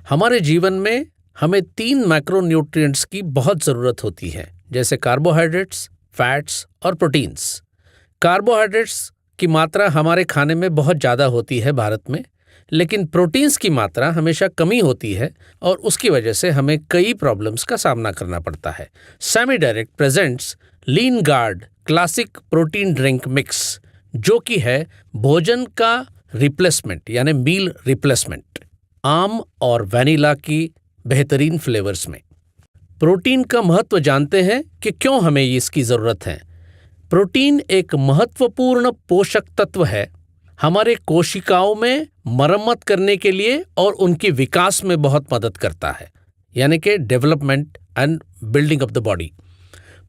हमारे जीवन में हमें 3 मैक्रोन्यूट्रिएंट्स की बहुत ज़रूरत होती है, जैसे कार्बोहाइड्रेट्स, फैट्स और प्रोटीन्स। कार्बोहाइड्रेट्स की मात्रा हमारे खाने में बहुत ज़्यादा होती है भारत में, लेकिन प्रोटीन्स की मात्रा हमेशा कमी होती है और उसकी वजह से हमें कई प्रॉब्लम्स का सामना करना पड़ता है। Sami Direct presents Lean Guard classic protein drink mix, जो कि है भोजन का रिप्लेसमेंट यानी मील रिप्लेसमेंट, आम और वैनिला की बेहतरीन फ्लेवर्स में। प्रोटीन का महत्व जानते हैं कि क्यों हमें इसकी ज़रूरत है। प्रोटीन एक महत्वपूर्ण पोषक तत्व है, हमारे कोशिकाओं में मरम्मत करने के लिए और उनके विकास में बहुत मदद करता है, यानी कि development and building of the body.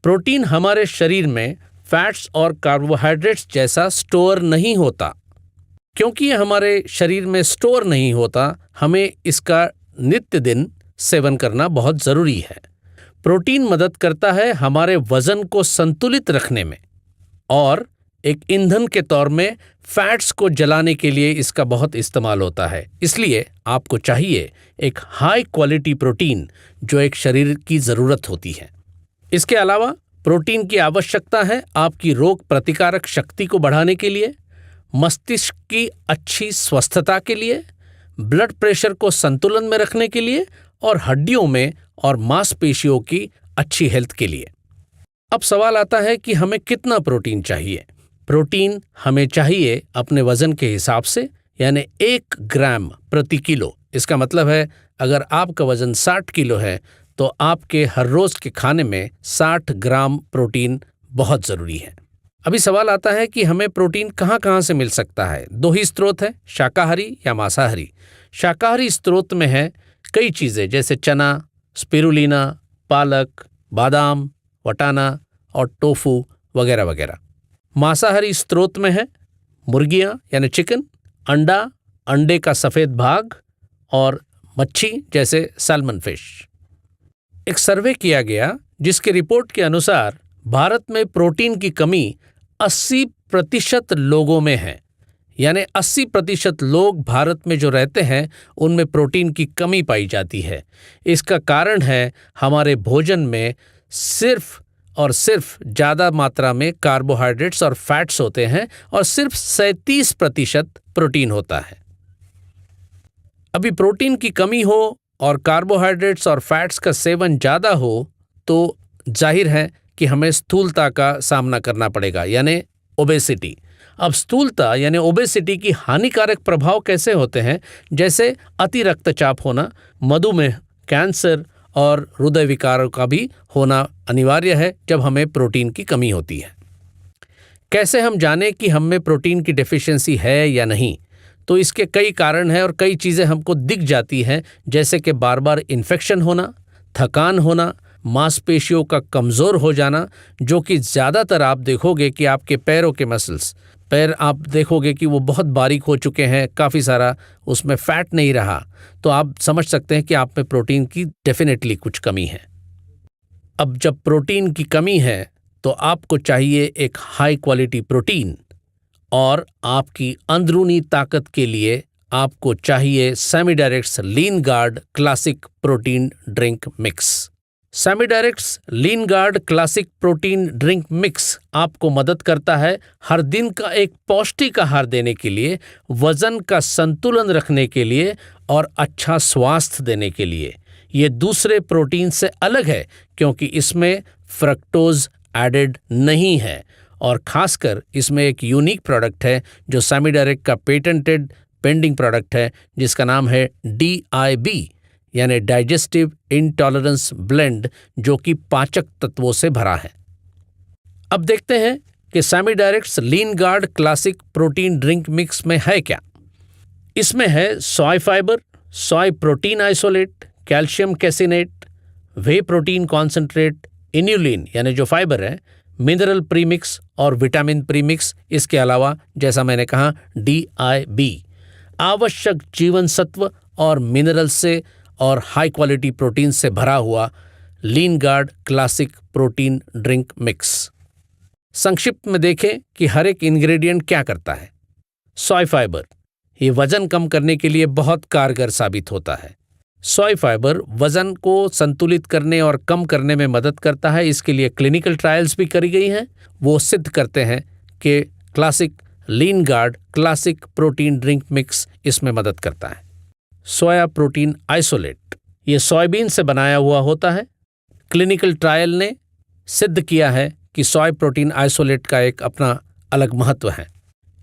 Protein हमारे शरीर में फैट्स और कार्बोहाइड्रेट्स जैसा स्टोर नहीं होता। क्योंकि ये हमारे शरीर में स्टोर नहीं होता, हमें इसका नित्य दिन सेवन करना बहुत ज़रूरी है। प्रोटीन मदद करता है हमारे वज़न को संतुलित रखने में और एक ईंधन के तौर में फैट्स को जलाने के लिए इसका बहुत इस्तेमाल होता है। इसलिए आपको चाहिए एक हाई क्वालिटी प्रोटीन जो एक शरीर की ज़रूरत होती है। इसके अलावा प्रोटीन की आवश्यकता है आपकी रोग प्रतिकारक शक्ति को बढ़ाने के लिए, मस्तिष्क की अच्छी स्वस्थता के लिए, ब्लड प्रेशर को संतुलन में रखने के लिए और हड्डियों में और मांसपेशियों की अच्छी हेल्थ के लिए। अब सवाल आता है कि हमें कितना प्रोटीन चाहिए। प्रोटीन हमें चाहिए अपने वजन के हिसाब से, यानी 1 ग्राम प्रति किलो। इसका मतलब है अगर आपका वजन 60 किलो है तो आपके हर रोज के खाने में 60 ग्राम प्रोटीन बहुत ज़रूरी है। अभी सवाल आता है कि हमें प्रोटीन कहाँ कहाँ से मिल सकता है। 2 ही स्रोत है, शाकाहारी या मांसाहारी। शाकाहारी स्रोत में है कई चीज़ें जैसे चना, स्पिरुलिना, पालक, बादाम, वटाना और टोफू वगैरह वगैरह। मांसाहारी स्रोत में है मुर्गियाँ यानी चिकन, अंडा, अंडे का सफ़ेद भाग और मच्छी जैसे सैल्मन फिश। एक सर्वे किया गया जिसके रिपोर्ट के अनुसार भारत में प्रोटीन की कमी 80% लोगों में है, यानी 80% लोग भारत में जो रहते हैं उनमें प्रोटीन की कमी पाई जाती है। इसका कारण है हमारे भोजन में सिर्फ और सिर्फ ज़्यादा मात्रा में कार्बोहाइड्रेट्स और फैट्स होते हैं और सिर्फ 37% प्रोटीन होता है। अभी प्रोटीन की कमी हो और कार्बोहाइड्रेट्स और फैट्स का सेवन ज़्यादा हो तो जाहिर है कि हमें स्थूलता का सामना करना पड़ेगा, यानी ओबेसिटी। अब स्थूलता यानी ओबेसिटी की हानिकारक प्रभाव कैसे होते हैं, जैसे अति रक्तचाप होना, मधुमेह, कैंसर और हृदय विकारों का भी होना अनिवार्य है जब हमें प्रोटीन की कमी होती है। कैसे हम जानें कि हम में प्रोटीन की डेफिशिएंसी है या नहीं? तो इसके कई कारण हैं और कई चीज़ें हमको दिख जाती हैं, जैसे कि बार बार इन्फेक्शन होना, थकान होना, मांसपेशियों का कमज़ोर हो जाना, जो कि ज़्यादातर आप देखोगे कि आपके पैरों के मसल्स, पैर आप देखोगे कि वो बहुत बारीक हो चुके हैं, काफ़ी सारा उसमें फैट नहीं रहा, तो आप समझ सकते हैं कि आप में प्रोटीन की डेफिनेटली कुछ कमी है। अब जब प्रोटीन की कमी है तो आपको चाहिए एक हाई क्वालिटी प्रोटीन, और आपकी अंदरूनी ताकत के लिए आपको चाहिए Sami Direct's Lean Guard classic protein drink mix. Sami Direct's Lean Guard classic protein drink mix आपको मदद करता है हर दिन का एक पौष्टिक आहार देने के लिए, वजन का संतुलन रखने के लिए और अच्छा स्वास्थ्य देने के लिए। ये दूसरे प्रोटीन से अलग है क्योंकि इसमें फ्रक्टोज एडेड नहीं है और खासकर इसमें एक यूनिक प्रोडक्ट है जो सेमी डायरेक्ट का पेटेंटेड पेंडिंग प्रोडक्ट है, जिसका नाम है DIB यानी डाइजेस्टिव इंटॉलरेंस ब्लेंड, जो कि पाचक तत्वों से भरा है। अब देखते हैं कि Sami Direct's Lean Guard classic protein drink mix में है क्या। इसमें है soy fibre, soy protein isolate, calcium caseinate, whey protein concentrate, inulin यानी जो फाइबर है, मिनरल प्रीमिक्स और विटामिन प्रीमिक्स। इसके अलावा जैसा मैंने कहा DIB आवश्यक जीवन सत्व और मिनरल से और हाई क्वालिटी प्रोटीन से भरा हुआ Lean Guard classic protein drink mix. संक्षिप्त में देखें कि हर एक इंग्रेडिएंट क्या करता है। सोय फाइबर, ये वजन कम करने के लिए बहुत कारगर साबित होता है। सोय फाइबर वजन को संतुलित करने और कम करने में मदद करता है। इसके लिए क्लिनिकल ट्रायल्स भी करी गई हैं। वो सिद्ध करते हैं कि classic Lean Guard classic protein drink mix इसमें मदद करता है। सोया प्रोटीन आइसोलेट, ये सोयाबीन से बनाया हुआ होता है। क्लिनिकल ट्रायल ने सिद्ध किया है कि सोय प्रोटीन आइसोलेट का एक अपना अलग महत्व है।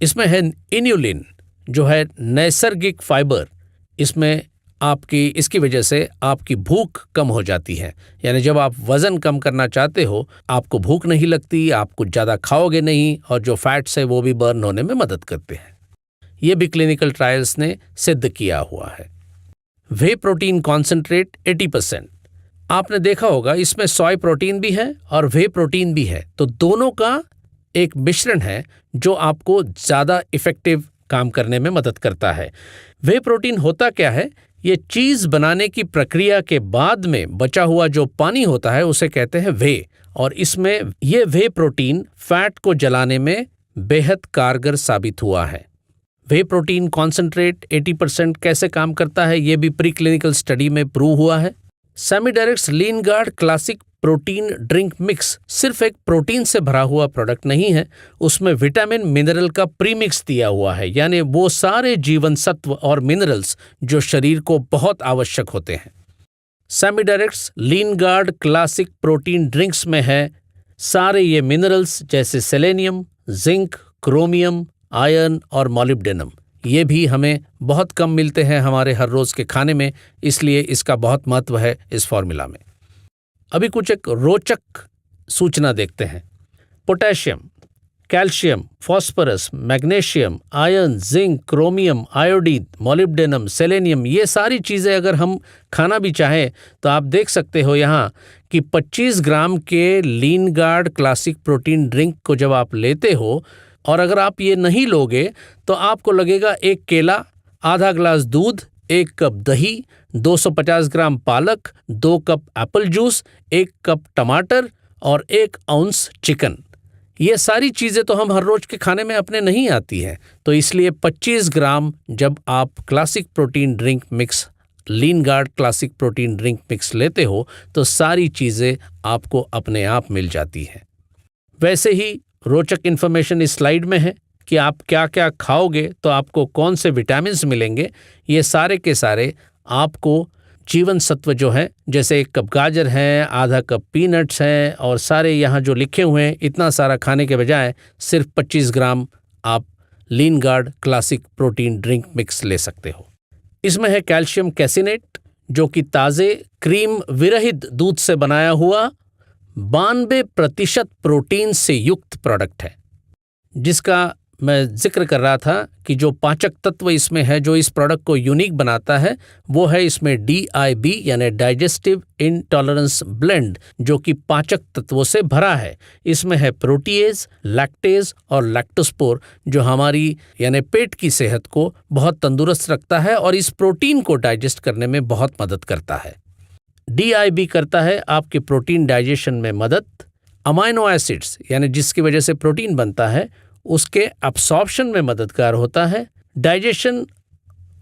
इसमें है इन्युलिन, जो है नैसर्गिक फाइबर। इसमें इसकी वजह से आपकी भूख कम हो जाती है। यानी जब आप वज़न कम करना चाहते हो, आपको भूख नहीं लगती, आप कुछ ज़्यादा खाओगे नहीं, और जो फैट्स है वो भी बर्न होने में मदद करते हैं। ये भी क्लिनिकल ट्रायल्स ने सिद्ध किया हुआ है। वे प्रोटीन कॉन्सेंट्रेट 80%। आपने देखा होगा इसमें सोय प्रोटीन भी है और वे प्रोटीन भी है, तो दोनों का एक मिश्रण है जो आपको ज़्यादा इफ़ेक्टिव काम करने में मदद करता है। वे प्रोटीन होता क्या है? ये चीज़ बनाने की प्रक्रिया के बाद में बचा हुआ जो पानी होता है उसे कहते हैं वे, और इसमें ये वे प्रोटीन फैट को जलाने में बेहद कारगर साबित हुआ है। वे प्रोटीन कॉन्सेंट्रेट 80% कैसे काम करता है, ये भी प्री क्लिनिकल स्टडी में प्रूव हुआ है। Sami Direct's Lean Guard classic protein drink mix सिर्फ एक प्रोटीन से भरा हुआ प्रोडक्ट नहीं है, उसमें विटामिन मिनरल का प्रीमिक्स दिया हुआ है, यानी वो सारे जीवन सत्व और मिनरल्स जो शरीर को बहुत आवश्यक होते हैं। सेमीडायरेक्ट्स Lean Guard classic protein drinks में है सारे ये मिनरल्स, जैसे सेलेनियम, जिंक, क्रोमियम, आयरन और मॉलिब्डेनम। ये भी हमें बहुत कम मिलते हैं हमारे हर रोज़ के खाने में, इसलिए इसका बहुत महत्व है इस फॉर्मूला में। अभी कुछ एक रोचक सूचना देखते हैं। Potassium, calcium, phosphorus, magnesium, iron, zinc, chromium, iodine, molybdenum, selenium, ये सारी चीज़ें अगर हम खाना भी चाहें तो आप देख सकते हो यहाँ कि 25 ग्राम के लीन गार्ड क्लासिक प्रोटीन ड्रिंक को जब आप लेते हो, और अगर आप ये नहीं लोगे तो आपको लगेगा एक केला, आधा ग्लास दूध, 1 कप दही, 250 ग्राम पालक, 2 कप एप्पल जूस, 1 कप टमाटर और 1 आउंस चिकन। ये सारी चीज़ें तो हम हर रोज़ के खाने में अपने नहीं आती हैं, तो इसलिए 25 ग्राम जब आप classic protein drink mix Lean Guard classic protein drink mix लेते हो तो सारी चीज़ें आपको अपने आप मिल जाती हैं। वैसे ही रोचक इन्फॉर्मेशन इस स्लाइड में है कि आप क्या क्या खाओगे तो आपको कौन से विटामिन्स मिलेंगे। ये सारे के सारे आपको जीवन सत्व जो हैं, जैसे 1 कप गाजर हैं, आधा कप पीनट्स हैं, और सारे यहाँ जो लिखे हुए हैं, इतना सारा खाने के बजाय सिर्फ 25 ग्राम आप Lean Guard classic protein drink mix ले सकते हो। इसमें है कैल्शियम कैसिनेट, जो कि ताज़े क्रीम विरहित दूध से बनाया हुआ 92% प्रोटीन से युक्त प्रोडक्ट है, जिसका मैं जिक्र कर रहा था कि जो पाचक तत्व इसमें है जो इस प्रोडक्ट को यूनिक बनाता है, वो है इसमें DIB यानी डाइजेस्टिव इंटॉलरेंस ब्लेंड, जो कि पाचक तत्वों से भरा है। इसमें है प्रोटीएज, लैक्टेज और लैक्टोस्पोर, जो हमारी यानी पेट की सेहत को बहुत तंदुरुस्त रखता है और इस प्रोटीन को डाइजेस्ट करने में बहुत मदद करता है। DIB करता है आपके प्रोटीन डाइजेशन में मदद। अमाइनो एसिड्स यानी जिसकी वजह से प्रोटीन बनता है, उसके एब्सॉर्प्शन में मददगार होता है। डाइजेशन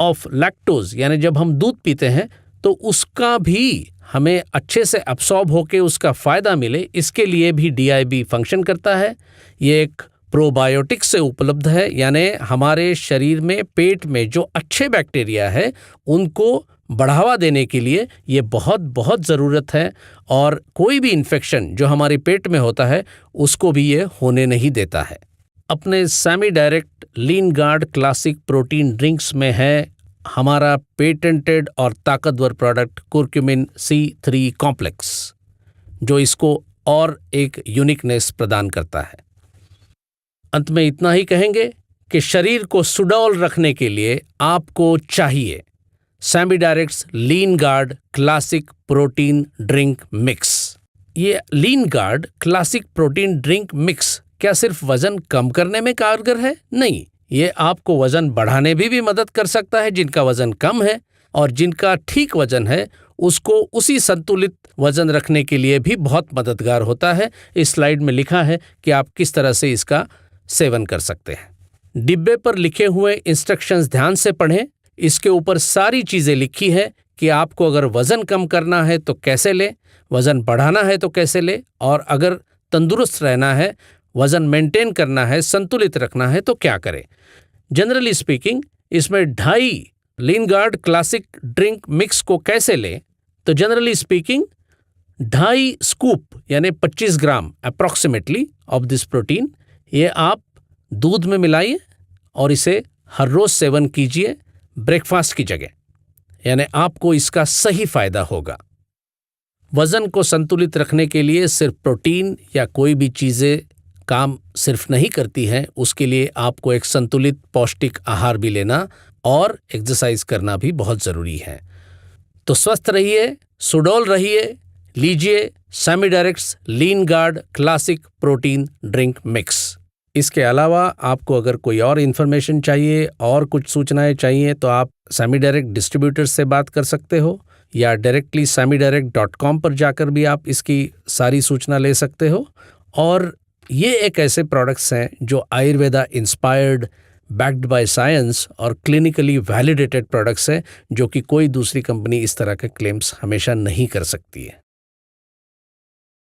ऑफ लैक्टोज यानी जब हम दूध पीते हैं तो उसका भी हमें अच्छे से एब्सॉर्ब होकर उसका फ़ायदा मिले, इसके लिए भी DIB फंक्शन करता है। ये एक प्रोबायोटिक से उपलब्ध है, यानी हमारे शरीर में पेट में जो अच्छे बैक्टीरिया है उनको बढ़ावा देने के लिए ये बहुत बहुत ज़रूरत है, और कोई भी इन्फेक्शन जो हमारे पेट में होता है उसको भी ये होने नहीं देता है। अपने सेमी डायरेक्ट लीन गार्ड क्लासिक प्रोटीन ड्रिंक्स में है हमारा पेटेंटेड और ताकतवर प्रोडक्ट कुरक्यूमिन C3 कॉम्प्लेक्स, जो इसको और एक यूनिकनेस प्रदान करता है। अंत में इतना ही कहेंगे कि शरीर को सुडौल रखने के लिए आपको चाहिए Sami Direct's Lean Guard classic protein drink mix. ये Lean Guard classic protein drink mix क्या सिर्फ वजन कम करने में कारगर है? नहीं, ये आपको वजन बढ़ाने भी मदद कर सकता है जिनका वजन कम है, और जिनका ठीक वजन है उसको उसी संतुलित वजन रखने के लिए भी बहुत मददगार होता है। इस स्लाइड में लिखा है कि आप किस तरह से इसका सेवन कर सकते हैं। डिब्बे पर लिखे हुए इंस्ट्रक्शंस ध्यान से पढ़ें, इसके ऊपर सारी चीज़ें लिखी है कि आपको अगर वज़न कम करना है तो कैसे लें, वज़न बढ़ाना है तो कैसे लें, और अगर तंदुरुस्त रहना है, वज़न मेंटेन करना है, संतुलित रखना है तो क्या करें। जनरली स्पीकिंग इसमें 2.5 लीन गार्ड क्लासिक ड्रिंक मिक्स को कैसे लें, तो जनरली स्पीकिंग 2.5 स्कूप यानी 25 ग्राम अप्रॉक्सीमेटली ऑफ दिस प्रोटीन ये आप दूध में मिलाइए और इसे हर रोज सेवन कीजिए ब्रेकफास्ट की जगह, यानी आपको इसका सही फायदा होगा। वजन को संतुलित रखने के लिए सिर्फ प्रोटीन या कोई भी चीज़ें काम सिर्फ नहीं करती हैं, उसके लिए आपको एक संतुलित पौष्टिक आहार भी लेना और एक्सरसाइज करना भी बहुत ज़रूरी है। तो स्वस्थ रहिए, सुडौल रहिए, लीजिए Sami Direct's Lean Guard classic protein drink mix. इसके अलावा आपको अगर कोई और इन्फॉर्मेशन चाहिए और कुछ सूचनाएं चाहिए तो आप सेमी डायरेक्ट डिस्ट्रीब्यूटर्स से बात कर सकते हो या डायरेक्टली semidirect.com पर जाकर भी आप इसकी सारी सूचना ले सकते हो। और ये एक ऐसे प्रोडक्ट्स हैं जो Ayurveda inspired, backed by science और क्लिनिकली वैलिडेटेड प्रोडक्ट्स हैं, जो कि कोई दूसरी कंपनी इस तरह के क्लेम्स हमेशा नहीं कर सकती है।